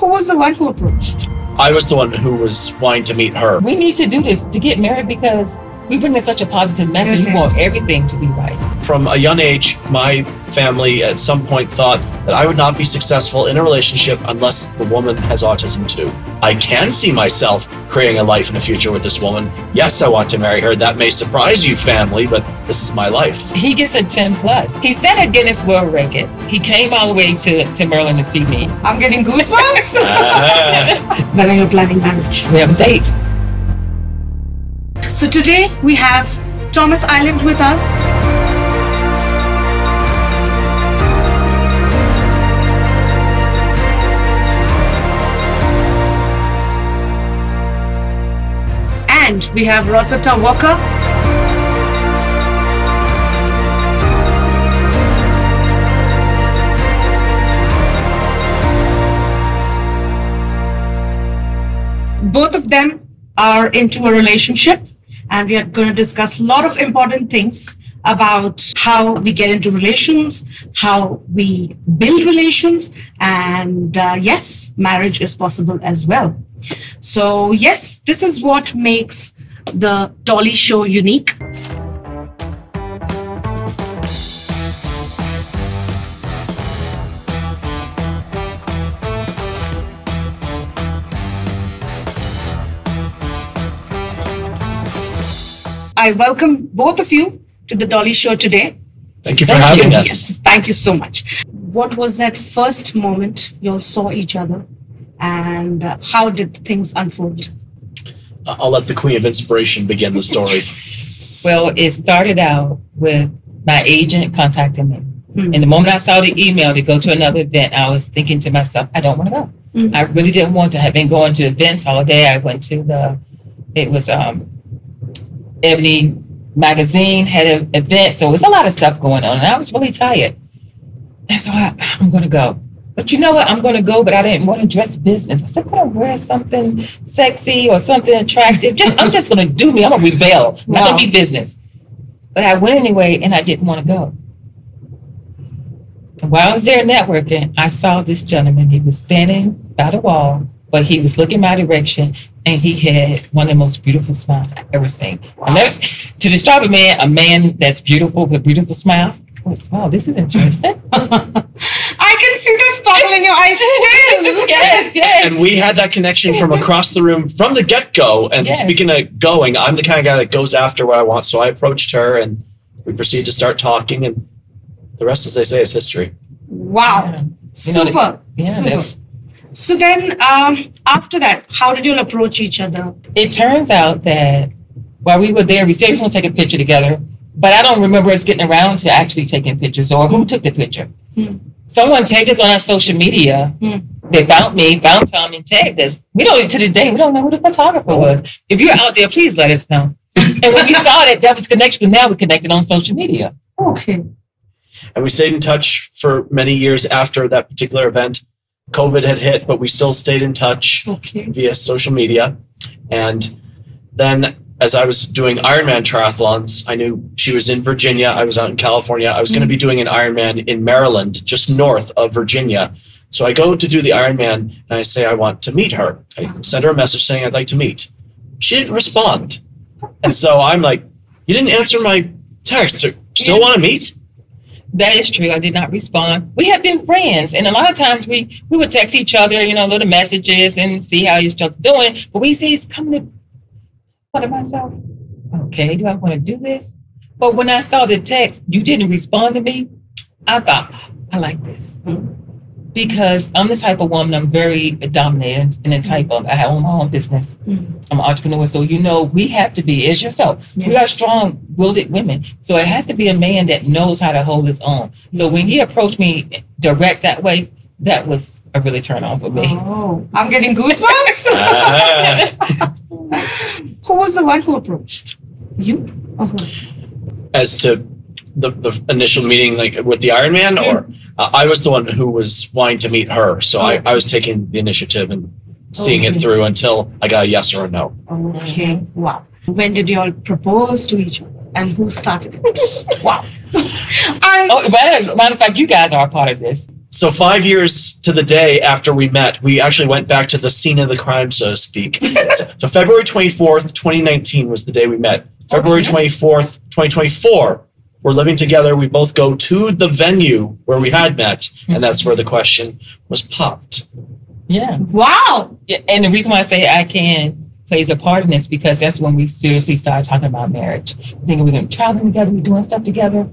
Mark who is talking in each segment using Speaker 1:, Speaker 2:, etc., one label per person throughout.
Speaker 1: Who was the one who approached?
Speaker 2: I was the one who was wanting to meet her.
Speaker 3: We need to do this to get married because we bring in such a positive message. We want everything to be right.
Speaker 2: From a young age, my family at some point thought that I would not be successful in a relationship unless the woman has autism too. I can see myself creating a life in the future with this woman. Yes, I want to marry her. That may surprise you, family, but this is my life.
Speaker 3: He gets a 10 plus. He set a Guinness World Record. He came all the way to Maryland to see me.
Speaker 1: I'm getting goosebumps. When are you planning marriage?
Speaker 3: We have a date.
Speaker 1: So today we have Thomas Iland with us. And we have Rosetta Walker. Both of them are into a relationship, and we are going to discuss a lot of important things about how we get into relations, how we build relations, and yes, marriage is possible as well. So yes, this is what makes the Dolly Show unique. I welcome both of you to the Dolly Show today.
Speaker 2: Thank you for having us.
Speaker 1: Yes, thank you so much. What was that first moment you all saw each other, and how did things unfold?
Speaker 2: I'll let the Queen of Inspiration begin the story.
Speaker 1: Yes.
Speaker 3: Well, it started out with my agent contacting me. And the moment I saw the email to go to another event, I was thinking to myself, I don't want to go. I really didn't want to. Have been going to events all day. I went to Ebony magazine had an event, so it was a lot of stuff going on, and I was really tired. And so I'm going to go. But you know what? I'm going to go, but I didn't want to dress business. I said, I'm going to wear something sexy or something attractive. I'm just going to do me. I'm going to rebel. I'm not going to be business. But I went anyway, and I didn't want to go. And while I was there networking, I saw this gentleman. He was standing by the wall, but he was looking my direction, and he had one of the most beautiful smiles I've ever seen. To describe a man that's beautiful with beautiful smiles, wow, this is interesting.
Speaker 1: I can see the sparkle in your eyes still.
Speaker 3: Yes.
Speaker 2: And we had that connection from across the room from the get-go. And speaking of going, I'm the kind of guy that goes after what I want. So I approached her, and we proceeded to start talking. And the rest, as they say, is history.
Speaker 1: Wow. Super. So then, after that, how did you all approach each other?
Speaker 3: It turns out that while we were there, we said we were going to take a picture together, but I don't remember us getting around to actually taking pictures or who took the picture. Someone tagged us on our social media. They found me, found Tom, and tagged us. To this day, we don't know who the photographer was. If you're out there, please let us know. And when we saw that was connection, now we're connected on social media.
Speaker 1: Okay.
Speaker 2: And we stayed in touch for many years after that particular event. COVID had hit, but we still stayed in touch via social media. And then as I was doing Ironman triathlons, I knew she was in Virginia. I was out in California. I was going to be doing an Ironman in Maryland, just north of Virginia. So I go to do the Ironman, and I say I want to meet her. I send her a message saying I'd like to meet. She didn't respond. And so I'm like, you didn't answer my text. Still want to meet?
Speaker 3: That is true. I did not respond. We had been friends, and a lot of times we would text each other, little messages and see how each other's doing. But we see he's coming to what of myself. Okay, do I want to do this? But when I saw the text, you didn't respond to me. I thought, I like this. Because I'm the type of woman, I'm very dominant and the type of, I own my own business. I'm an entrepreneur. So, we have to be, as yourself, we are strong-willed women. So it has to be a man that knows how to hold his own. So when he approached me direct that way, that was a really turn on for me.
Speaker 1: Oh, I'm getting goosebumps. Who was the one who approached? You?
Speaker 2: As to the initial meeting, like with the Ironman, or I was the one who was wanting to meet her. So I was taking the initiative and seeing it through until I got a yes or a no.
Speaker 1: Okay. Wow. When did you all propose to each other, and who started it? Wow.
Speaker 3: Matter of fact, you guys are a part of this.
Speaker 2: So 5 years to the day after we met, we actually went back to the scene of the crime, so to speak. So February 24th, 2019 was the day we met. February 24th, 2024, we're living together. We both go to the venue where we had met, and that's where the question was popped.
Speaker 3: Yeah.
Speaker 1: Wow.
Speaker 3: Yeah, and the reason why I say I can plays a part in this because that's when we seriously started talking about marriage. Thinking we're going to travel together, we're doing stuff together.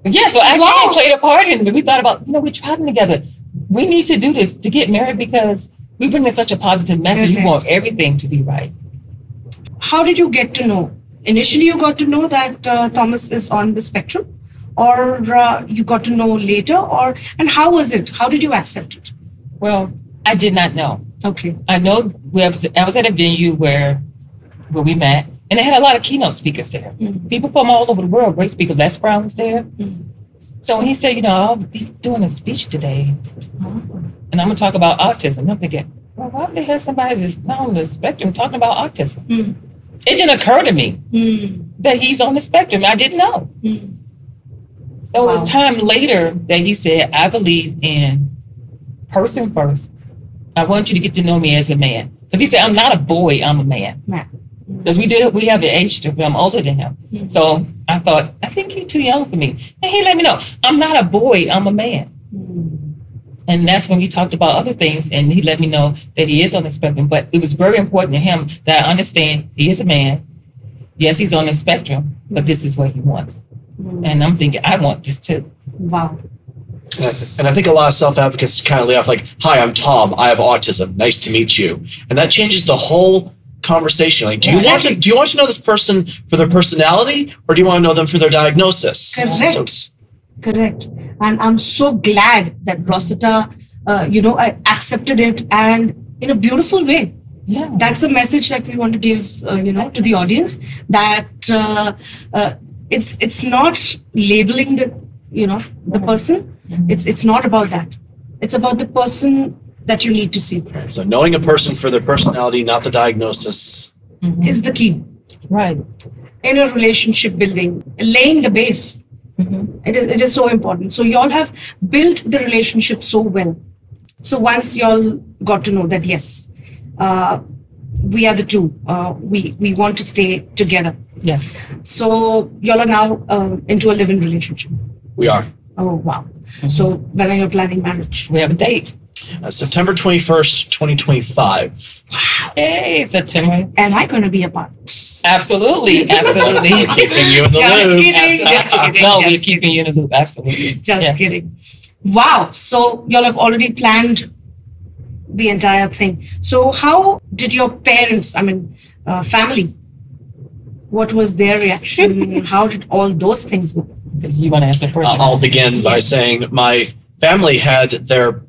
Speaker 3: Yeah, so I can played a part in it. We thought about, we're traveling together. We need to do this to get married because we bring in such a positive message. We want everything to be right.
Speaker 1: How did you get to know? Initially, you got to know that Thomas is on the spectrum, or you got to know later, and how was it? How did you accept it?
Speaker 3: Well, I did not know.
Speaker 1: Okay.
Speaker 3: I know I was at a venue where we met, and they had a lot of keynote speakers there. Mm-hmm. People from all over the world, great speakers. Les Brown was there. Mm-hmm. So when he said, I'll be doing a speech today, and I'm going to talk about autism, I'm thinking, well, why would they have somebody that's not on the spectrum talking about autism? Mm-hmm. It didn't occur to me that he's on the spectrum. I didn't know. Mm-hmm. So it was time later that he said, I believe in person first. I want you to get to know me as a man. Because he said, I'm not a boy, I'm a man. Because we have the age difference. I'm older than him. Mm-hmm. So I thought, I think you're too young for me. And he let me know, I'm not a boy, I'm a man. Mm-hmm. And that's when we talked about other things. And he let me know that he is on the spectrum. But it was very important to him that I understand he is a man. Yes, he's on the spectrum, but this is what he wants. Mm-hmm. And I'm thinking, I want this too.
Speaker 1: Wow.
Speaker 2: And I think a lot of self-advocates kind of lay off like, hi, I'm Tom, I have autism, nice to meet you. And that changes the whole conversation. Like, do you want to know this person for their personality, or do you want to know them for their diagnosis?
Speaker 1: Correct. Correct. And I'm so glad that Rosetta, accepted it, and in a beautiful way. Yeah. That's a message that we want to give, to the audience, that it's not labeling the person. Mm-hmm. It's not about that. It's about the person that you need to see.
Speaker 2: So knowing a person for their personality, not the diagnosis,
Speaker 1: is the key.
Speaker 3: Right.
Speaker 1: In a relationship building, laying the base. Mm-hmm. It is so important. So y'all have built the relationship so well. So once y'all got to know that, yes, we are the two. We want to stay together.
Speaker 3: Yes.
Speaker 1: So y'all are now into a live-in relationship.
Speaker 2: We are.
Speaker 1: Oh, wow. Mm-hmm. So when are you planning marriage?
Speaker 3: We have a date.
Speaker 2: September 21st, 2025.
Speaker 1: Wow.
Speaker 3: Hey, September.
Speaker 1: Am I going to be a part?
Speaker 3: Absolutely. Absolutely.
Speaker 2: We're keeping you in the loop.
Speaker 1: Just kidding.
Speaker 3: No, we're keeping you in the loop. Absolutely.
Speaker 1: Just kidding. Wow. So y'all have already planned the entire thing. So how did your parents, family, what was their reaction? How did all those things go?
Speaker 3: You want to answer first?
Speaker 2: I'll begin by saying my family had their,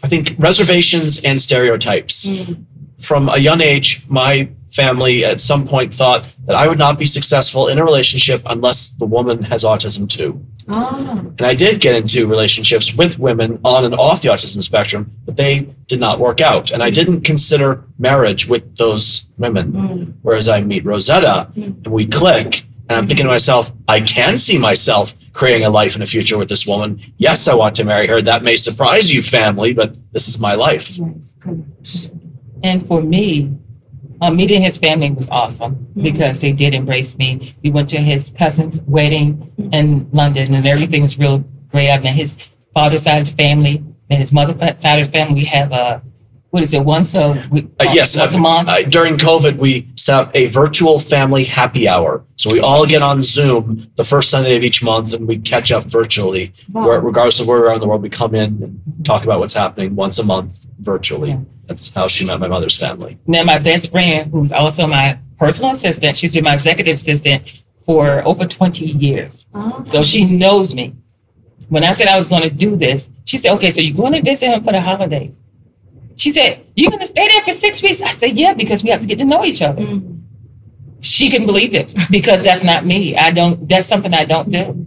Speaker 2: I think, reservations and stereotypes. Mm. From a young age, my family at some point thought that I would not be successful in a relationship unless the woman has autism too. Oh. And I did get into relationships with women on and off the autism spectrum, but they did not work out. And I didn't consider marriage with those women. Whereas I meet Rosetta and we click, and I'm thinking to myself, I can see myself creating a life and a future with this woman. Yes, I want to marry her. That may surprise you, family, but this is my life.
Speaker 3: And for me, meeting his family was awesome because they did embrace me. We went to his cousin's wedding in London, and everything was real great. I met his father's side of the family and his mother's side of the family. We have once a month?
Speaker 2: During COVID, we set up a virtual family happy hour. So we all get on Zoom the first Sunday of each month, and we catch up virtually.
Speaker 1: Wow.
Speaker 2: Regardless of where we are in the world, we come in and talk about what's happening once a month virtually. Yeah. That's how she met my mother's family.
Speaker 3: Now, my best friend, who's also my personal assistant, she's been my executive assistant for over 20 years. Oh. So she knows me. When I said I was going to do this, she said, okay, so you're going to visit him for the holidays. She said, you're going to stay there for 6 weeks? I said, yeah, because we have to get to know each other. Mm-hmm. She couldn't believe it because that's not me. That's something I don't do.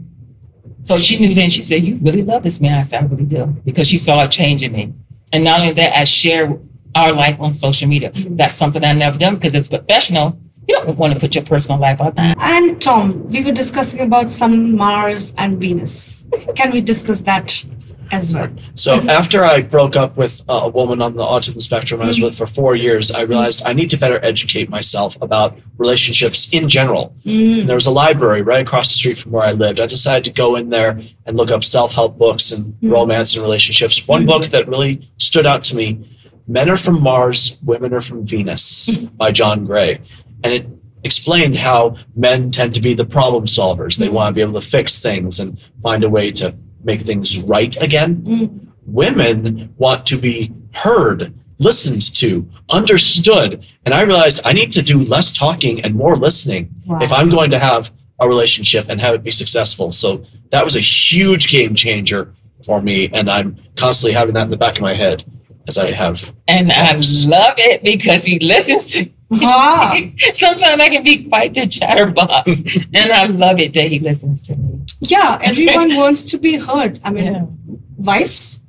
Speaker 3: So she knew then. She said, you really love this man. I said, I really do, because she saw a change in me. And not only that, I share our life on social media. Mm-hmm. That's something I've never done because it's professional. You don't want to put your personal life out there.
Speaker 1: And Tom, we were discussing about Sun, Mars, and Venus. Can we discuss that? as well.
Speaker 2: So after I broke up with a woman on the autism spectrum I was with for 4 years, I realized I need to better educate myself about relationships in general. And there was a library right across the street from where I lived. I decided to go in there and look up self-help books and romance and relationships. One book that really stood out to me, Men Are From Mars, Women Are From Venus by John Gray. And it explained how men tend to be the problem solvers. They want to be able to fix things and find a way to make things right again. Women want to be heard, listened to, understood. And I realized I need to do less talking and more listening if I'm going to have a relationship and have it be successful. So that was a huge game changer for me. And I'm constantly having that in the back of my head as I have.
Speaker 3: And I love it because he listens to Sometimes I can be quite the chatterbox, and I love it that he listens to me.
Speaker 1: Yeah, everyone wants to be heard. I mean, wives,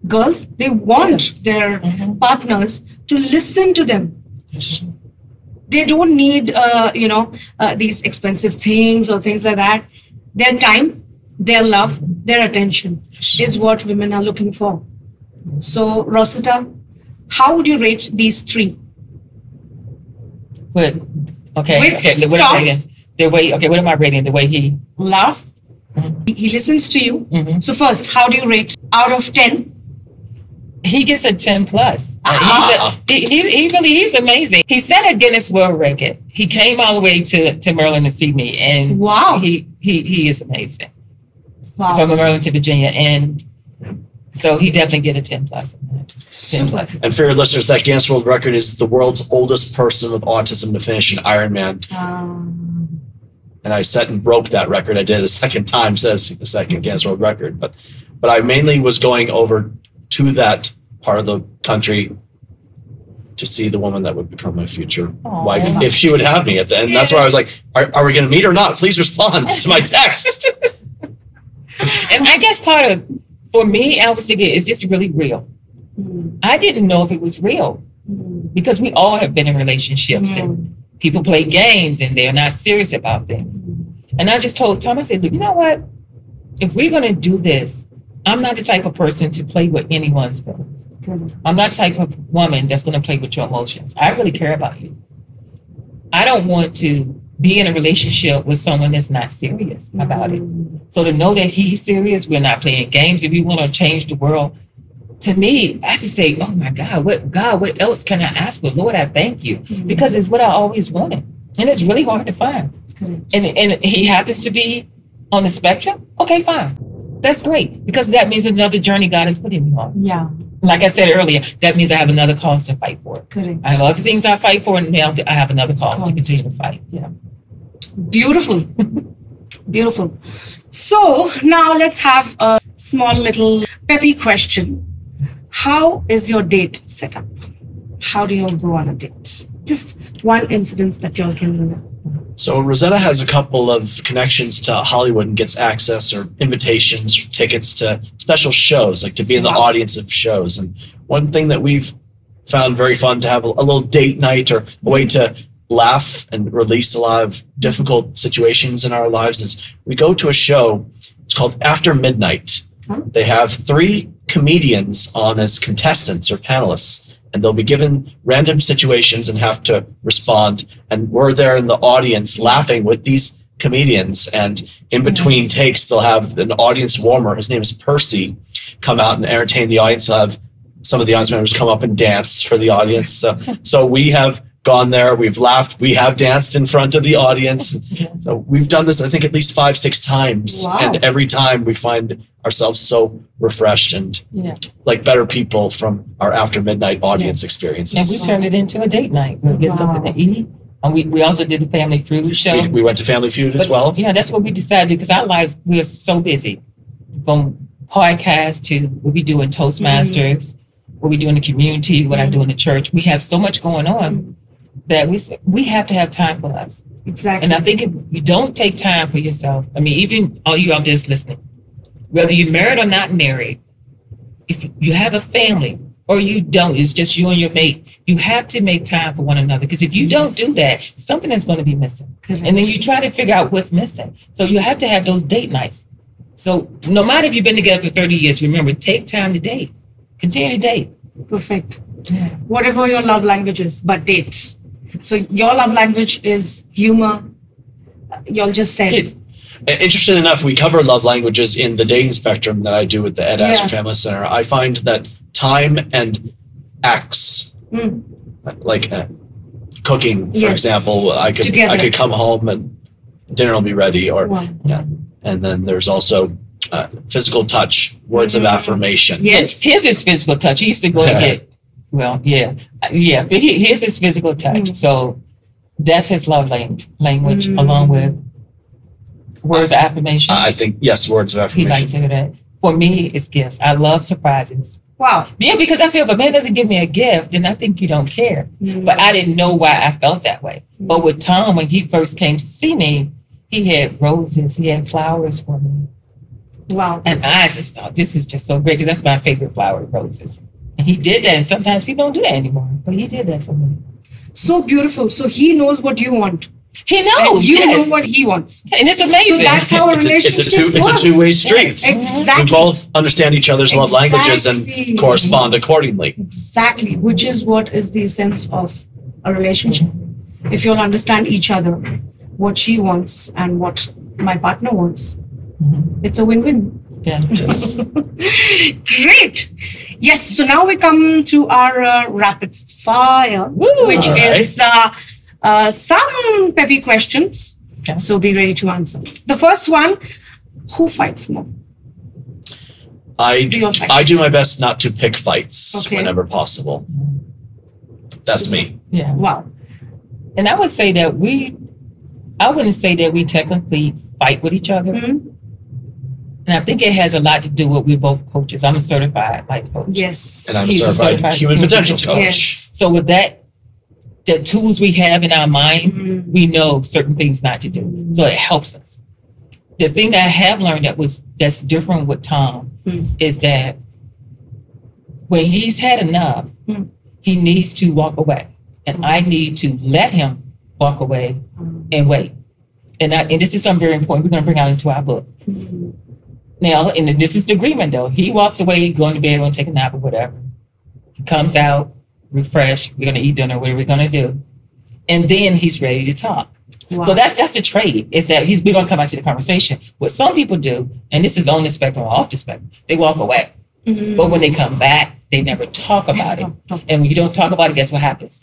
Speaker 1: girls, they want their partners to listen to them. They don't need, these expensive things or things like that. Their time, their love, their attention is what women are looking for. So, Rosetta, how would you rate these three?
Speaker 3: But okay, what am I rating? The way, what am I rating? The way he
Speaker 1: love, he listens to you. So first, how do you rate out of 10?
Speaker 3: He gets a 10 plus. He's amazing. He set a Guinness World Record. He came all the way to Maryland to see me, and he is amazing. Wow. From Maryland to Virginia, and so he definitely get a 10 plus. 10 plus.
Speaker 2: And for your listeners, that Guinness World Record is the world's oldest person with autism to finish an Ironman. And I set and broke that record. I did it a second time, says the second Guinness World Record. But I mainly was going over to that part of the country to see the woman that would become my future wife, if she would have me at the end. That's why I was like, are we going to meet or not? Please respond to my text.
Speaker 3: And I guess for me, I was thinking, is this really real? I didn't know if it was real because we all have been in relationships and people play games and they're not serious about things. And I just told Tom, I said, look, you know what? If we're going to do this, I'm not the type of person to play with anyone's feelings. I'm not the type of woman that's going to play with your emotions. I really care about you. I don't want to be in a relationship with someone that's not serious about it. So to know that he's serious, we're not playing games. If we want to change the world, to me, I just say, oh my God, what else can I ask for? Lord, I thank you. Because it's what I always wanted. And it's really hard to find. And he happens to be on the spectrum. Okay, fine. That's great. Because that means another journey God is putting me on.
Speaker 1: Yeah.
Speaker 3: Like I said earlier, that means I have another cause to fight for.
Speaker 1: Correct.
Speaker 3: I have other things I fight for, and now I have another cause to continue to fight. Yeah.
Speaker 1: Beautiful. Beautiful. So now let's have a small little peppy question. How is your date set up? How do you all go on a date? Just one incident that you all can remember.
Speaker 2: So Rosetta has a couple of connections to Hollywood and gets access or invitations or tickets to special shows, like to be in the audience of shows. And one thing that we've found very fun to have a little date night or a way to laugh and release a lot of difficult situations in our lives is we go to a show. It's called After Midnight. They have 3 comedians on as contestants or panelists, and they'll be given random situations and have to respond. And we're there in the audience laughing with these comedians. And in between takes, they'll have an audience warmer. His name is Percy, come out and entertain the audience. They'll have some of the audience members come up and dance for the audience. So we have gone there, we've laughed, we have danced in front of the audience. So we've done this, I think, at least 5-6 times.
Speaker 1: Wow.
Speaker 2: And every time we find ourselves so refreshed and like better people from our After Midnight audience experiences.
Speaker 3: And we turned it into a date night. We'll get something to eat. And we also did the Family Feud show.
Speaker 2: We went to Family Feud as well.
Speaker 3: Yeah, that's what we decided because our lives, we're so busy. From podcast to what we do in Toastmasters, what we do in the community, what I do in the church. We have so much going on that we have to have time for us.
Speaker 1: Exactly.
Speaker 3: And I think if you don't take time for yourself, I mean, even all you out there listening, whether you're married or not married, if you have a family or you don't, it's just you and your mate, you have to make time for one another. Because if you don't do that, something is going to be missing.
Speaker 1: Correct.
Speaker 3: And then you try to figure out what's missing. So you have to have those date nights. So no matter if you've been together for 30 years, remember, take time to date. Continue to date.
Speaker 1: Perfect. Yeah. Whatever your love language is, but date. So your love language is humor. Y'all just said.
Speaker 2: Interesting enough, we cover love languages in the dating spectrum that I do with the Ed Asher Family Center. I find that time and acts, like cooking, for example, I could come home and dinner will be ready, or and then there's also physical touch, words of affirmation.
Speaker 3: Yes, his is physical touch. He used to go and get, but his is physical touch. So that's his love language, along with words of affirmation.
Speaker 2: I think, yes, words of affirmation.
Speaker 3: He likes to hear that. For me, it's gifts. I love surprises.
Speaker 1: Wow.
Speaker 3: Yeah, because I feel if a man doesn't give me a gift, then I think you don't care. But I didn't know why I felt that way. But with Tom, when he first came to see me, he had roses, he had flowers for me.
Speaker 1: Wow.
Speaker 3: And I just thought, this is just so great, because that's my favorite flower, roses. And he did that, and sometimes people don't do that anymore, but he did that for me.
Speaker 1: So beautiful. So he knows what you want.
Speaker 3: He knows.
Speaker 1: And you know what he wants.
Speaker 3: And it's amazing.
Speaker 1: So that's how a relationship works.
Speaker 2: It's a two-way street.
Speaker 1: Yes, exactly.
Speaker 2: We both understand each other's love languages and correspond accordingly.
Speaker 1: Exactly. Which is what is the essence of a relationship. If you'll understand each other, what she wants and what my partner wants, it's a win-win.
Speaker 3: Yeah.
Speaker 1: Great. Yes. So now we come to our rapid fire, which is some peppy questions.
Speaker 3: Okay.
Speaker 1: So be ready to answer. The first one: who fights more?
Speaker 2: I do my best not to pick fights whenever possible. That's me.
Speaker 3: Yeah.
Speaker 1: Wow.
Speaker 3: And I would say that I wouldn't say that we technically fight with each other. And I think it has a lot to do with we're both coaches. I'm a certified life coach.
Speaker 1: Yes.
Speaker 2: And I'm a certified human potential coach.
Speaker 1: Yes.
Speaker 3: So with that, the tools we have in our mind, we know certain things not to do. So it helps us. The thing that I have learned that's different with Tom is that when he's had enough, he needs to walk away. And I need to let him walk away and wait. And this is something very important. We're going to bring out into our book. Now, and this is the agreement, though. He walks away, going to bed, going to take a nap or whatever. He comes out, refreshed. We're going to eat dinner. What are we going to do? And then he's ready to talk. Wow. So that's the trade. Is that we're going to come back to the conversation. What some people do, and this is on the spectrum or off the spectrum, they walk away. But when they come back, they never talk about it. And when you don't talk about it, guess what happens?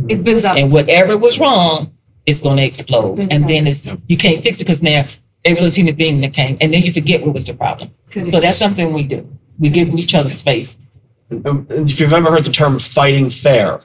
Speaker 1: It builds up.
Speaker 3: And whatever was wrong, it's going to explode. And then you can't fix it, because now every little teeny thing that came, and then you forget what was the problem. So that's something we do. We give each other space.
Speaker 2: If you've ever heard the term fighting fair,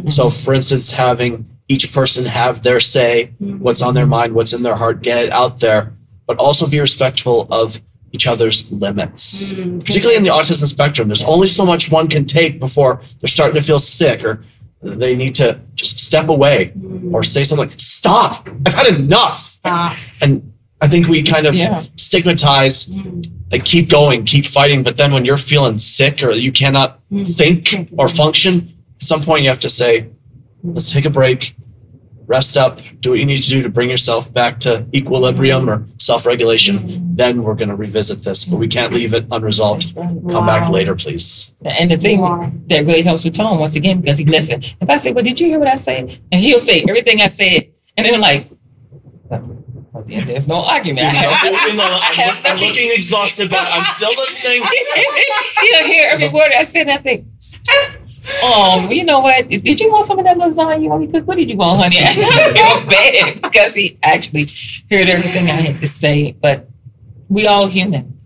Speaker 2: so for instance, having each person have their say, what's on their mind, what's in their heart, get it out there, but also be respectful of each other's limits. Particularly in the autism spectrum, there's only so much one can take before they're starting to feel sick, or they need to just step away or say something like, stop, I've had enough. And I think we kind of stigmatize, like, keep going, keep fighting. But then when you're feeling sick or you cannot think or function, at some point you have to say, let's take a break, rest up, do what you need to do to bring yourself back to equilibrium or self-regulation. Then we're going to revisit this, but we can't leave it unresolved. Come back later, please.
Speaker 3: And the thing that really helps with Tom, once again, because he listens. If I say, well, did you hear what I said? And he'll say everything I said. And then I'm like, well, there's no argument.
Speaker 2: I'm looking exhausted, but I'm still listening.
Speaker 3: He'll hear every word I said, and I think, you know what? Did you want some of that lasagna you want me to cook? What did you want, honey? I feel bad because he actually heard everything I had to say. But we all human.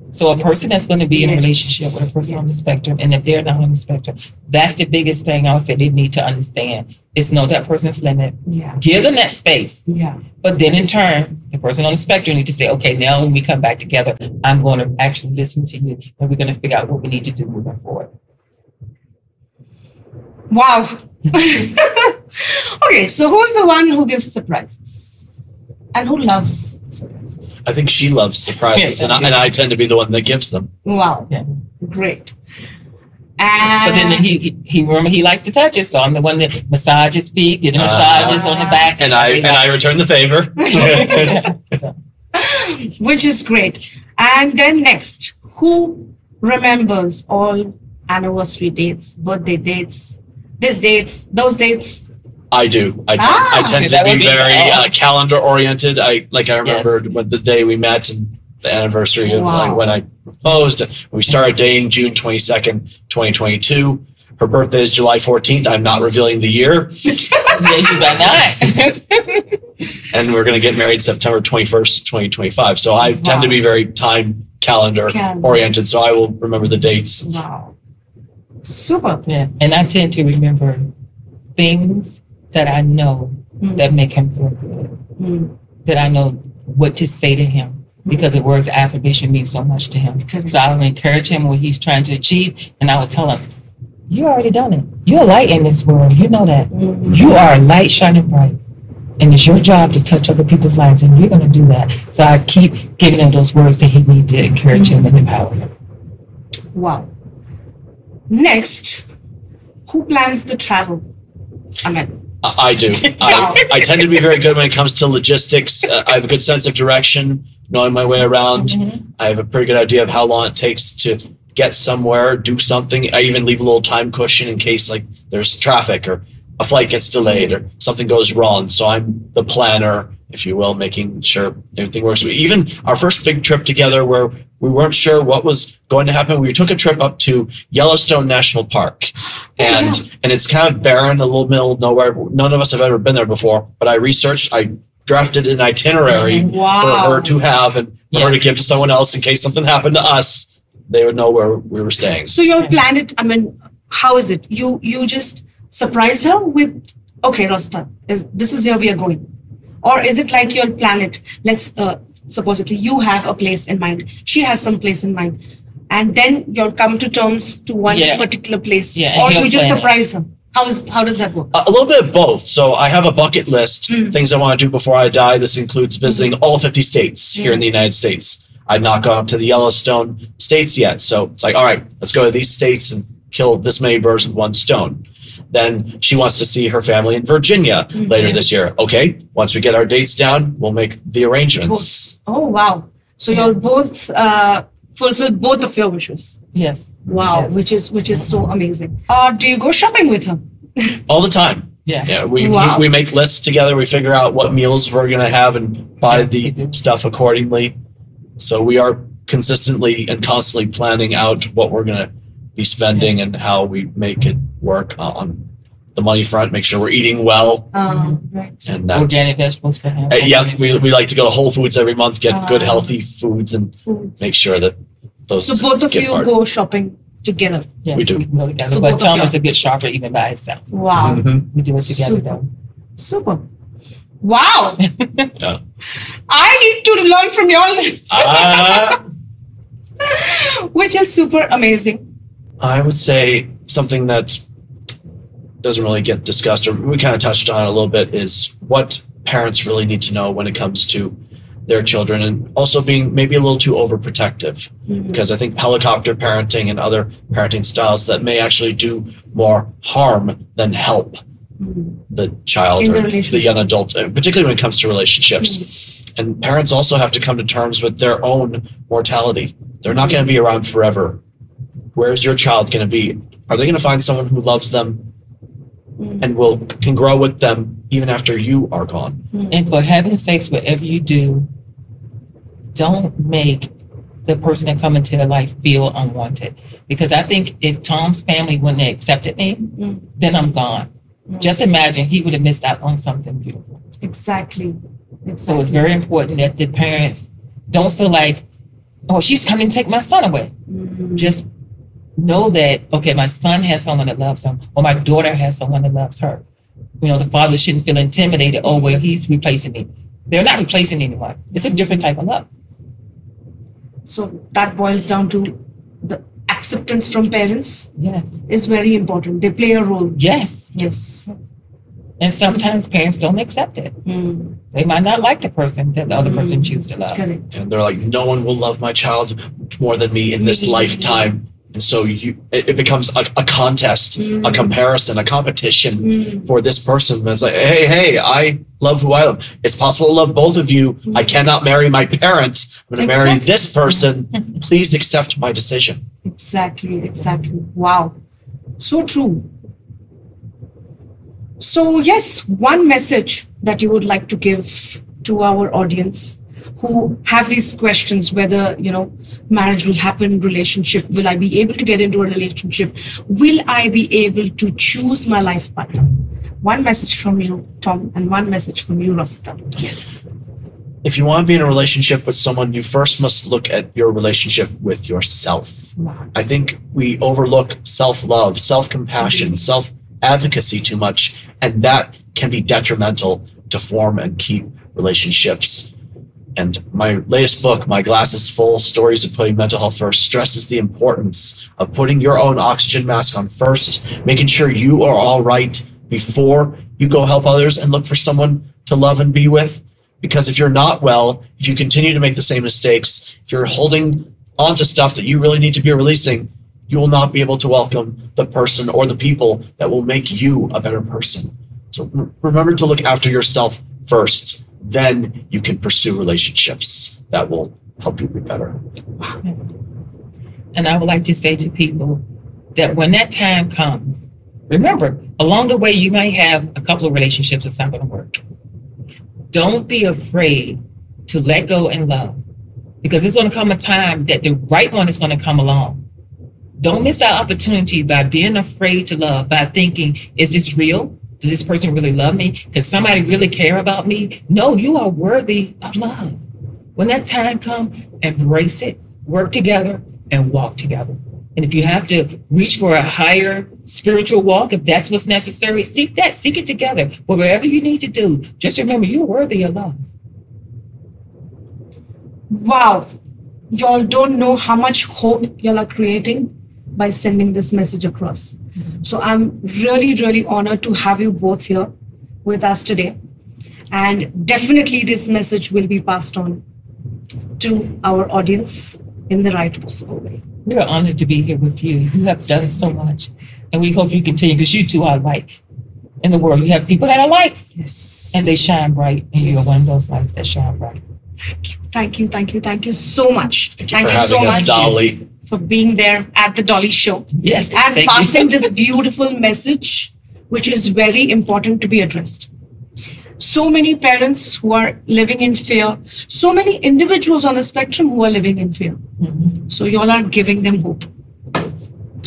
Speaker 3: So a person that's going to be in a relationship with a person on the spectrum, and if they're not on the spectrum, that's the biggest thing I would say they need to understand is know that person's limit. Give them that space. But then in turn, the person on the spectrum needs to say, okay, now when we come back together, I'm going to actually listen to you, and we're going to figure out what we need to do moving forward.
Speaker 1: Wow. Okay, so who's the one who gives surprises? And who loves surprises?
Speaker 2: I think she loves surprises, and I tend to be the one that gives them.
Speaker 1: Wow. Great.
Speaker 3: But then he likes to touch it, so I'm the one that massages feet, get massages on the back.
Speaker 2: And I return the favor.
Speaker 1: Which is great. And then next, who remembers all anniversary dates, birthday dates, these dates, those dates?
Speaker 2: I do. I tend to be very calendar oriented. I remembered when the day we met and the anniversary of like when I proposed. We started dating June 22nd, 2022. Her birthday is July 14th. I'm not revealing the year.
Speaker 3: Yes, you better not.
Speaker 2: And we're going to get married September 21st, 2025. So I tend to be very time calendar oriented. So I will remember the dates.
Speaker 1: Wow. Super.
Speaker 3: Yeah. And I tend to remember things that I know that make him feel good. That I know what to say to him. Because the words affirmation mean so much to him. So I will encourage him what he's trying to achieve. And I will tell him, you already done it. You're a light in this world. You know that. You are a light shining bright. And it's your job to touch other people's lives. And you're going to do that. So I keep giving him those words that he needs to encourage him and empower him.
Speaker 1: Wow. Next, who plans the travel?
Speaker 2: I do. I tend to be very good when it comes to logistics. I have a good sense of direction, knowing my way around. I have a pretty good idea of how long it takes to get somewhere, do something. I even leave a little time cushion in case like there's traffic or a flight gets delayed or something goes wrong. So I'm the planner, if you will, making sure everything works. Even our first big trip together where we weren't sure what was going to happen, we took a trip up to Yellowstone National Park. And it's kind of barren, a little middle of nowhere. None of us have ever been there before, but I drafted an itinerary for her to have and for her to give to someone else in case something happened to us. They would know where we were staying.
Speaker 1: So you'll plan it. How is it? You just surprise her with, okay, Rosetta, this is where we are going. Or is it like you'll plan it? Let's supposedly you have a place in mind. She has some place in mind. And then you'll come to terms to one particular place. Or you just surprise her. How does that work?
Speaker 2: A little bit of both. So I have a bucket list, things I want to do before I die. This includes visiting all 50 states here in the United States. I've not gone up to the Yellowstone states yet. So it's like, all right, let's go to these states and kill this many birds with one stone. Then she wants to see her family in Virginia later this year. Okay, once we get our dates down, we'll make the arrangements.
Speaker 1: Oh, wow. So you'll both fulfill both of your wishes.
Speaker 3: Yes.
Speaker 1: Wow, yes. which is so amazing. Do you go shopping with her?
Speaker 2: All the time. Yeah. We make lists together. We figure out what meals we're going to have and buy the stuff accordingly. So we are consistently and constantly planning out what we're going to be spending and how we make it work on the money front, make sure we're eating well.
Speaker 1: Right.
Speaker 3: And organic vegetables for him.
Speaker 2: We like to go to Whole Foods every month, get good, healthy foods and make sure that those.
Speaker 1: So both of you go shopping together?
Speaker 3: Yes,
Speaker 2: we do.
Speaker 3: We can go together. So but Tom is a good shopper even by himself.
Speaker 1: Wow.
Speaker 3: We do it together though.
Speaker 1: Super. Wow. I need to learn from y'all. Which is super amazing.
Speaker 2: I would say something that doesn't really get discussed, or we kind of touched on it a little bit, is what parents really need to know when it comes to their children, and also being maybe a little too overprotective. Because I think helicopter parenting and other parenting styles that may actually do more harm than help the child or the young adult, particularly when it comes to relationships. And parents also have to come to terms with their own mortality. They're not going to be around forever. Where's your child going to be? Are they going to find someone who loves them and can grow with them even after you are gone?
Speaker 3: And for heaven's sakes, whatever you do, don't make the person that come into their life feel unwanted. Because I think if Tom's family wouldn't have accepted me, then I'm gone. Just imagine he would have missed out on something beautiful.
Speaker 1: Exactly.
Speaker 3: So it's very important that the parents don't feel like, oh, she's coming to take my son away. Just know that, okay, my son has someone that loves him, or my daughter has someone that loves her. The father shouldn't feel intimidated. Oh, well, he's replacing me. They're not replacing anyone. It's a different type of love.
Speaker 1: So that boils down to the acceptance from parents.
Speaker 3: Yes.
Speaker 1: Is very important. They play a role.
Speaker 3: Yes. And sometimes parents don't accept it. They might not like the person that the other person chooses to love.
Speaker 1: Correct.
Speaker 2: And they're like, no one will love my child more than me in this lifetime. And so it becomes a contest, a comparison, a competition for this person. It's like, hey, I love who I love. It's possible to love both of you. I cannot marry my parent. I'm going to marry this person. Please accept my decision.
Speaker 1: Exactly. Wow. So true. So yes, one message that you would like to give to our audience who have these questions, whether, marriage will happen, relationship, will I be able to get into a relationship? Will I be able to choose my life partner? One message from you, Tom, and one message from you, Rosetta. Yes.
Speaker 2: If you want to be in a relationship with someone, you first must look at your relationship with yourself. Wow. I think we overlook self-love, self-compassion, self-advocacy too much, and that can be detrimental to form and keep relationships. And my latest book, My Glass is Full, Stories of Putting Mental Health First, stresses the importance of putting your own oxygen mask on first, making sure you are all right before you go help others and look for someone to love and be with. Because if you're not well, if you continue to make the same mistakes, if you're holding on to stuff that you really need to be releasing, you will not be able to welcome the person or the people that will make you a better person. So remember to look after yourself first. Then you can pursue relationships that will help you be better. Wow.
Speaker 3: And I would like to say to people that when that time comes, remember, along the way, you might have a couple of relationships that's not going to work. Don't be afraid to let go and love, because there's going to come a time that the right one is going to come along. Don't miss that opportunity by being afraid to love, by thinking, is this real? Does this person really love me? Does somebody really care about me? No, you are worthy of love. When that time comes, embrace it, work together, and walk together. And if you have to reach for a higher spiritual walk, if that's what's necessary, seek it together. But whatever you need to do, just remember you're worthy of love.
Speaker 1: Wow. Y'all don't know how much hope y'all are creating by sending this message across. So I'm really, really honored to have you both here with us today. And definitely this message will be passed on to our audience in the right possible way.
Speaker 3: We are honored to be here with you. You have done so much. And we hope you continue, because you two are light in the world. You have people that are lights.
Speaker 1: Yes.
Speaker 3: And they shine bright. And you are one of those lights that shine bright.
Speaker 1: Thank you so much.
Speaker 2: Thank you so much, Dolly,
Speaker 1: for being there at the Dolly Show.
Speaker 3: Yes.
Speaker 1: And passing this beautiful message, which is very important to be addressed. So many parents who are living in fear, so many individuals on the spectrum who are living in fear. So y'all are giving them hope.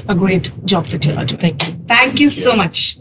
Speaker 1: A great job that you are doing.
Speaker 3: Thank you.
Speaker 1: Thank you so much.